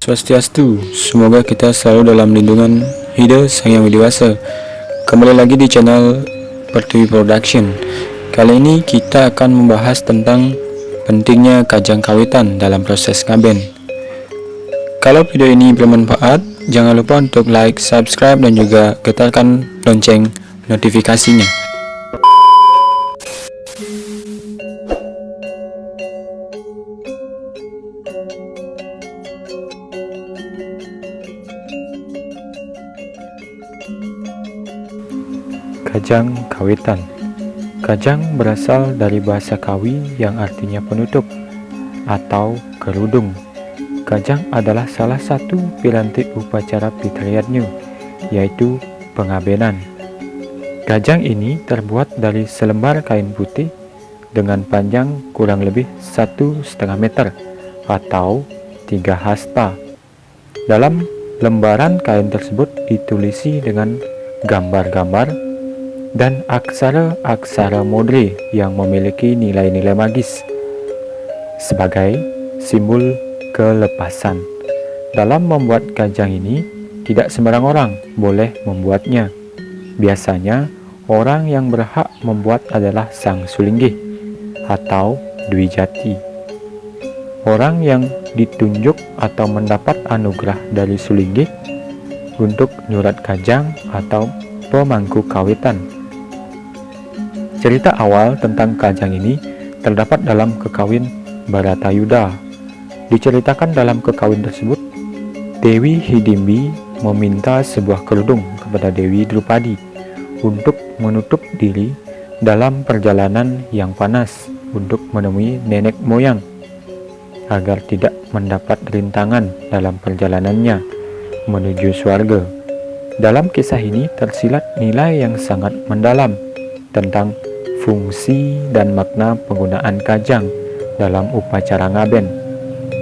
Swastiastu, semoga kita selalu dalam lindungan Ida Sang Yang Widewasa. Kembali lagi di channel Pertiwi Production. Kali ini kita akan membahas tentang pentingnya kajang kawitan dalam proses ngaben. Kalau video ini bermanfaat, jangan lupa untuk like, subscribe, dan juga getarkan lonceng notifikasinya. Kajang kawitan. Kajang berasal dari bahasa Kawi yang artinya penutup atau kerudung. Kajang adalah salah satu piranti upacara Fitriadnyu, yaitu pengabenan. Kajang ini terbuat dari selembar kain putih dengan panjang kurang lebih 1,5 meter atau 3 hasta. Dalam lembaran kain tersebut ditulisi dengan gambar-gambar dan aksara-aksara modre yang memiliki nilai-nilai magis sebagai simbol kelepasan. Dalam membuat kajang ini, tidak sembarang orang boleh membuatnya. Biasanya, orang yang berhak membuat adalah sang sulinggih atau dwi jati. Orang yang ditunjuk atau mendapat anugerah dari sulinggih untuk nyurat kajang atau pemangku kawitan. Cerita awal tentang kajang ini terdapat dalam Kekawin Bharatayuddha. Diceritakan dalam kekawin tersebut, Dewi Hidimbi meminta sebuah kerudung kepada Dewi Drupadi untuk menutup diri dalam perjalanan yang panas untuk menemui nenek moyang agar tidak mendapat rintangan dalam perjalanannya menuju surga. Dalam kisah ini tersilat nilai yang sangat mendalam tentang fungsi dan makna penggunaan kajang dalam upacara ngaben.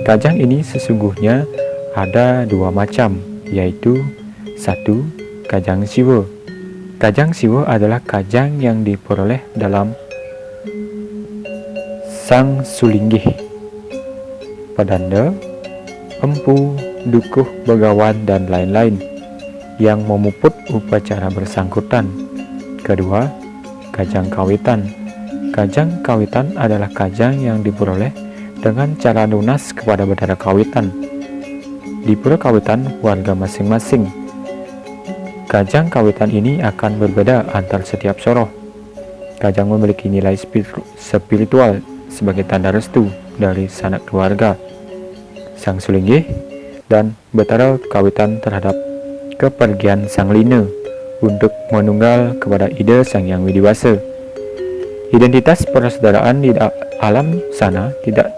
Kajang ini sesungguhnya ada dua macam, yaitu 1. Kajang siwa. Kajang siwa adalah kajang yang diperoleh dalam sang sulinggih, pedanda, empu, dukuh, begawan, dan lain-lain yang memuput upacara bersangkutan. Kedua, kajang kawitan. Kajang kawitan adalah kajang yang diperoleh dengan cara lunas kepada bendara kawitan di pura kawitan warga masing-masing. Kajang kawitan ini akan berbeda antar setiap soroh. Kajang memiliki nilai spiritual sebagai tanda restu dari sanak keluarga, sang sulinggih, dan betara kawitan terhadap kepergian sang lina untuk menunggal kepada Ida Sang Yang Widewasa. Identitas persaudaraan di alam sana tidak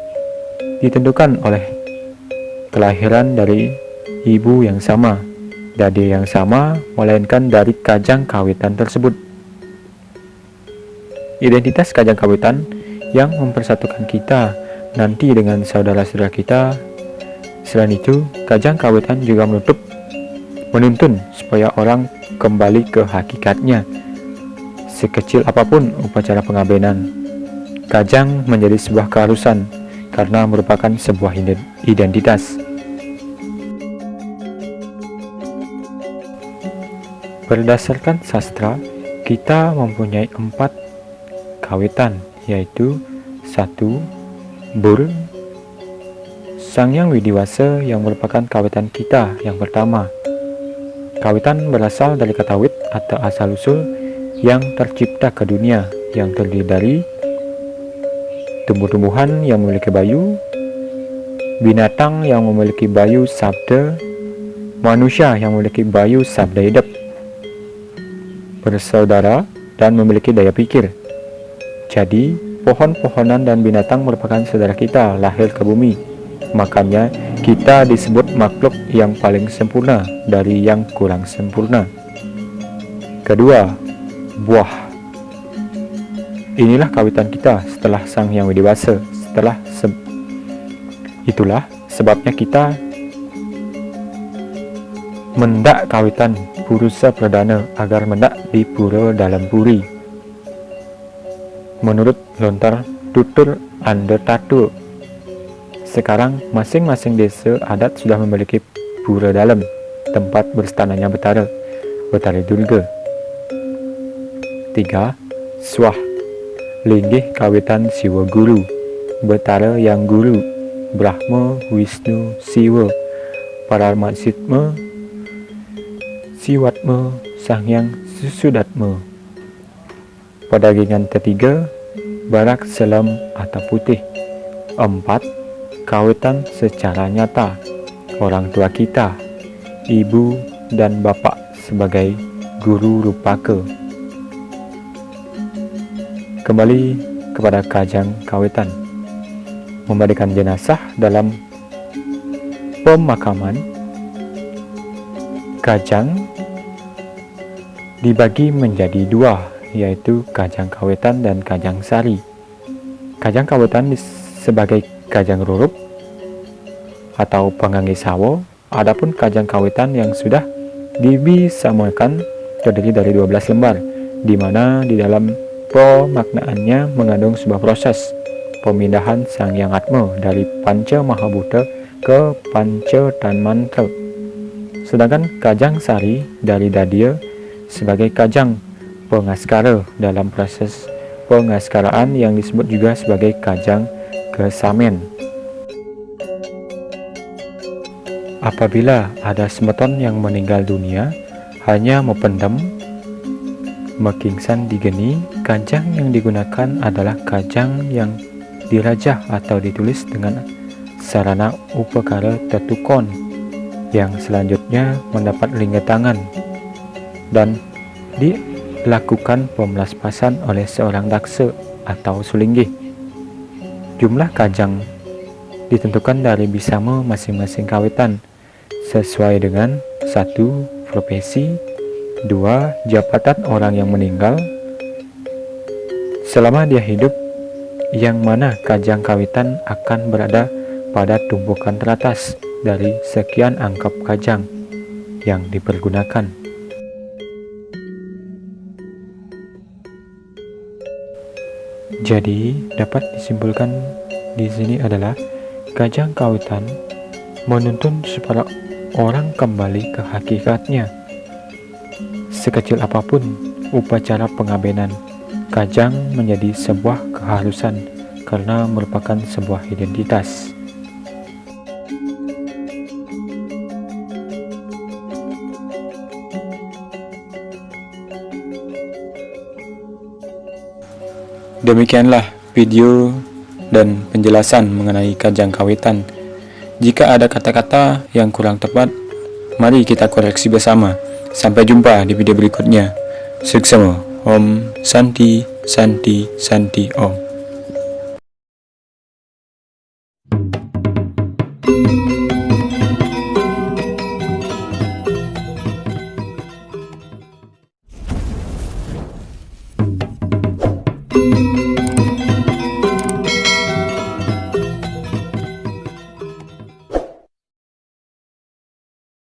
ditentukan oleh kelahiran dari ibu yang sama, dadi yang sama, melainkan dari kajang kawitan tersebut. Identitas kajang kawitan yang mempersatukan kita nanti dengan saudara-saudara kita. Selain itu, kajang kawitan juga menuntun supaya orang kembali ke hakikatnya. Sekecil apapun upacara pengabenan, kajang menjadi sebuah keharusan karena merupakan sebuah identitas. Berdasarkan sastra, kita mempunyai 4 kawitan, yaitu 1. Bur, Sang Yang Widewasa, yang merupakan kawitan kita yang pertama. Kawitan berasal dari kata wit atau asal-usul yang tercipta ke dunia, yang terdiri dari tumbuh-tumbuhan yang memiliki bayu, binatang yang memiliki bayu sabda, manusia yang memiliki bayu sabda hidup, bersaudara dan memiliki daya pikir. Jadi, pohon-pohonan dan binatang merupakan saudara kita lahir ke bumi. Makanya kita disebut makhluk yang paling sempurna dari yang kurang sempurna. Kedua, buah. Inilah kawitan kita setelah Sang Yang Widewasa. Itulah sebabnya kita mendak kawitan purusa perdana agar mendak di pura dalam puri. Menurut lontar tutur anda tatu, Sekarang masing-masing desa adat sudah memiliki pura dalam, tempat berstananya Betara, Betara Durga. 3. Swah, linggih kawitan Siwa Guru, Betara yang Guru, Brahma, Wisnu, Siwa, Paramatma, Siwatma, Sanghyang Susudatma. Pedagingan ketiga, barak selam atau putih. 4. Kawitan secara nyata, orang tua kita, ibu dan bapak sebagai guru rupaka. Kembali kepada kajang kawitan. Memandikan jenazah dalam pemakaman. Kajang dibagi menjadi dua, yaitu kajang kawitan dan kajang sari. Kajang kawitan sebagai kajang rurup atau pengangge sawo, adapun kajang kawitan yang sudah dibisamakan terdiri dari 12 lembar, di mana di dalam pemaknaannya mengandung sebuah proses pemindahan Sanghyang Atma dari Panca Mahabhuta ke Panca Tanmantra. Sedangkan kajang sari dari Dadia sebagai kajang pengaskara dalam proses pengaskaraan yang disebut juga sebagai kajang kesamen. Apabila ada semeton yang meninggal dunia hanya mependem mekingsan di geni, kajang yang digunakan adalah kajang yang dirajah atau ditulis dengan sarana upakara tetukon, yang selanjutnya mendapat lingga tangan dan dilakukan pemelaspasan oleh seorang daksa atau sulinggih. Jumlah kajang ditentukan dari bisama masing-masing kawitan sesuai dengan 1. Profesi, 2. Jabatan orang yang meninggal selama dia hidup, yang mana kajang kawitan akan berada pada tumpukan teratas dari sekian angkap kajang yang dipergunakan. Jadi dapat disimpulkan di sini adalah kajang kawitan menuntun supaya orang kembali ke hakikatnya. Sekecil apapun upacara pengabenan, kajang menjadi sebuah keharusan karena merupakan sebuah identitas. Demikianlah video dan penjelasan mengenai kajang kawitan. Jika ada kata-kata yang kurang tepat, mari kita koreksi bersama. Sampai jumpa di video berikutnya. Suksema. Om Santi Santi Santi Om.